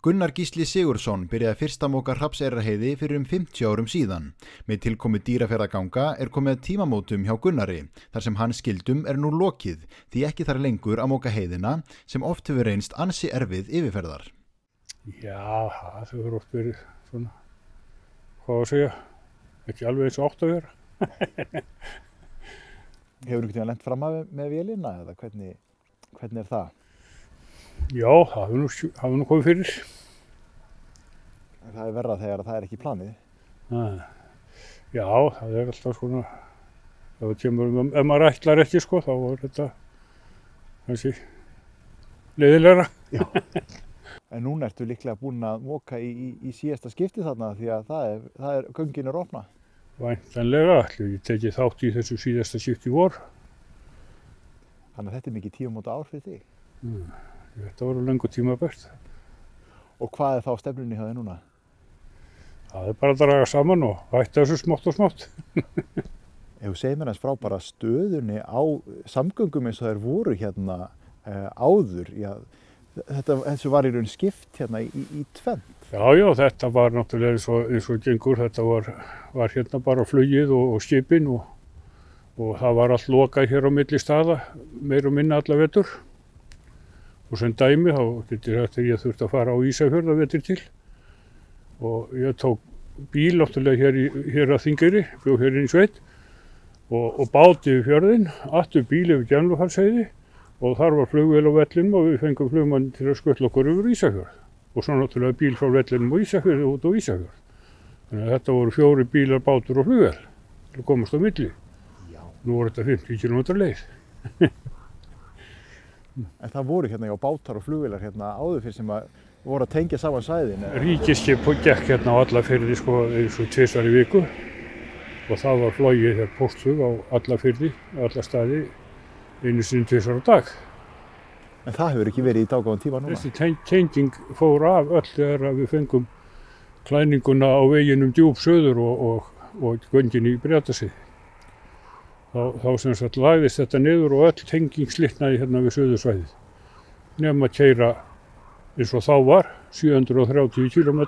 Gunnar Gísli Sigurðsson byrjaði fyrst að moka Hrafnseyrarheiði fyrir 50 árum síðan. Með tilkomu Dýrafjarðarganga komið að tímamótum hjá Gunnari, þar sem hans skildum nú lokið, því ekki þarf lengur að moka heiðina sem oft hefur reynst ansi erfið yfirferðar. Já, það hefur oft verið svona, hvað að segja, ekki alveg eins og átt að vera. Hefur einhvern veginn lent fram með vélina eða hvernig það? Já, það hefur nú komið fyrir. Það verra þegar það ekki planið? Já, það alltaf svona, ef maður ætlar ekki sko, þá er þetta kannski leiðilegra. Já. En núna ertu líklega búin að moka í síðasta skipti þarna því að göngin opna? Væntanlega, ég tekið þátt í þessu síðasta skipti í vor. Þannig að þetta mikið tímamóta ár fyrir þig? Þetta voru löngu tímabært. Og hvað þá stefnunni hjá þig núna? Það bara að draga saman og hætta þessu smátt og smátt. Ef þú segir mér frá bara stöðunni á samgöngum eins og þær voru hérna áður, já, þessu var í raun skipt hérna í tvennt. Já, þetta var náttúrulega eins og gengur. Þetta var hérna bara flugið og skipin og það var allt lokað hér á milli staða, meir og minna alla vetur. Og sem dæmi þá getur þetta ég þurfti að fara á Ísafjörð að vetri til. Og ég tók bíl náttúrulega hér að Þingeyri, bjó hér inn í sveit og bát yfir fjörðinn, aftur bíl yfir Gemlufallsheiði og þar var flugvél á vellinum og við fengum flugmann til að skutla okkur yfir Ísafjörð. Og svo náttúrulega bíl frá vellinum á Ísafjörði út á Ísafjörð. Þannig að þetta voru 4 bílar, bátur og flugvél til að komast á milli. Já. Nú voru þetta 50 km leið. En það voru hérna bátar og flugvélar hérna áður fyrir sem voru að tengja saman svæðin? Ríkisskip gekk hérna á alla firði sko eins og 2 í viku og það var flogið hér póstflug á alla firði, alla staði, 1 sinni 2 á dag. En það hefur ekki verið í dágóðan tíma núna? Þessi tenging fór af öll þegar við fengum klæninguna á veginum djúp söður og göngin í Breiðdalsheiði. Þá sem sagt lagðist þetta niður og öll tenging slitnaði hérna við söðursvæðið. Nema að keyra eins og þá var, 730 km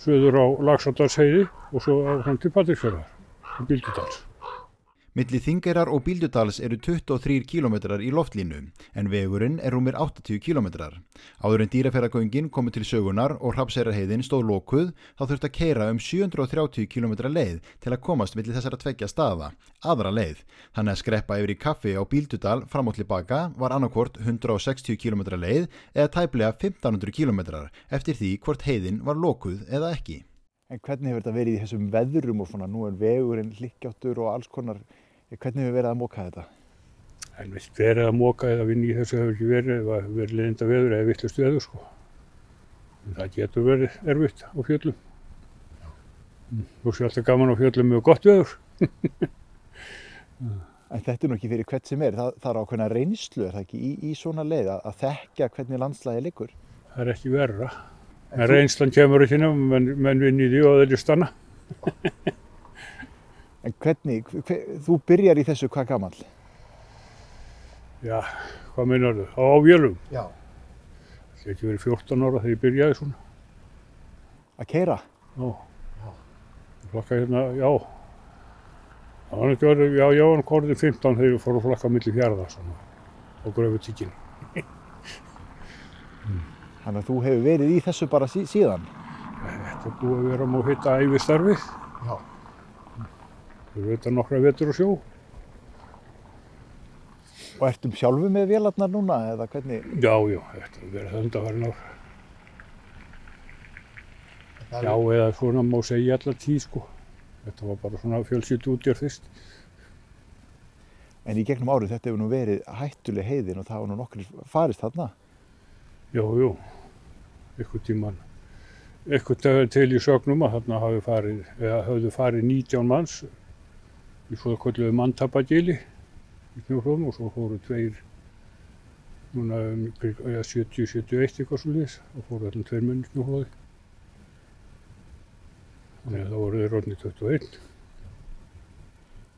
söður á Laxárdalsheiði og svo áfram til Patreksfjarðar og Bíldudals. Milli Þingeyrar og Bíldudals 23 km í loftlínu, en vegurinn rúmir 80 km. Áður en Dýrafjarðargöngin komu til sögunar og Hrafnseyrarheiðin stóð lokuð, þá þurfti að keyra 730 km leið til að komast milli þessara 2 staða, aðra leið. Þannig að skreppa yfir í kaffi á Bíldudal fram og tilbaka var annarkvort 160 km leið eða tæplega 1500 km eftir því hvort heiðin var lokuð eða ekki. En hvernig hefur þetta verið í þessum veðrum og svona, nú vegurinn hlykkjóttur og alls konar, hvernig hefur verið að moka þetta? En við verið að moka eða vinna í þessu hefur ekki verið, það hefur verið leiðinda veður eða vitlaust veður sko. En það getur verið erfitt á fjöllum. Þú sé alltaf gaman á fjöllum með gott veður. En þetta nú ekki fyrir hvert sem það er ákveðna reynslu, það ekki, í svona leið að þekkja hvernig landslagið liggur? Það er ekki verra. En reynslan kemur ekki nefnum, menn vinni í því og þeir stanna. En hvernig, þú byrjar í þessu hvað gamall? Já, hvað meinar þú? Á vélum? Já. Það geti verið 14 ára þegar ég byrjaði svona. Að keyra? Já. Flakka hérna, já. Það var ekki verið, já, hann korðið 15 þegar ég fór að flakka milli fjarða svona á Gröfutíkinni. Þannig að þú hefur verið í þessu bara síðan? Þetta búið að vera má hitta ævistarfið. Já. Við veitum nokkra vetur og sjó. Og ertum sjálfu með vélarnar núna eða hvernig? Já, þetta hefur verið undanfarin ár. Já, eða svona má segja allar tíð sko. Þetta var bara svona fjölskylduútgerð fyrst. En í gegnum árið þetta hefur nú verið hættuleg heiðin og það var nú nokkrir farist þarna? Jú, einhvern til í sögnum að þarna höfðu farið 19 manns í svo kölluðu manntapagili í snjóflóðum og svo fóru 2 núna 70-71 eitthvað svoleiðis og fóru allan 2 menn í snjóflóði. Þannig að það voru þeir orðnir 21.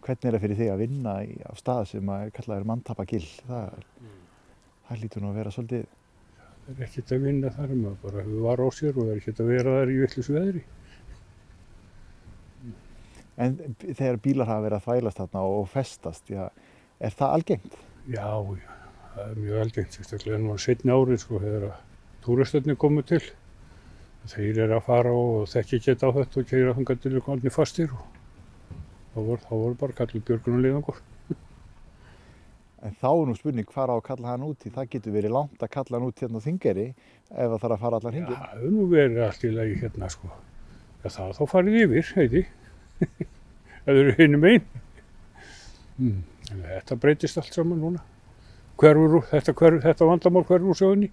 Hvernig það fyrir þig að vinna á stað sem kallaður manntapagil? Það hlýtur nú að vera svolítið Það er ekkert að vinna þar, maður bara hefur var á sér og það er ekkert að vera þar í vitlausu veðri. En þegar bílar hafa verið að þvælast þarna og festast, já, er það algengt? Já, það er mjög algengt, sérstaklega nú á seinni árið sko, þegar að túristarnir komu til. Þeir eru að fara og þekki ekki á þetta og keyra þangað til þeir komnir fastir og þá voru bara kallið björgunarleiðangur. En þá er nú spurning hvar á að kalla hann út í. Það getur verið langt að kalla hann út hérna á Þingeyri ef það þarf að fara allar hringinn. Já, það hefur nú verið allt í lagi hérna sko. Já, það er þá farið yfir, heiti. Það eru hinum einn. Þetta breytist allt saman núna. Þetta vandamál hverfur úr sögunni.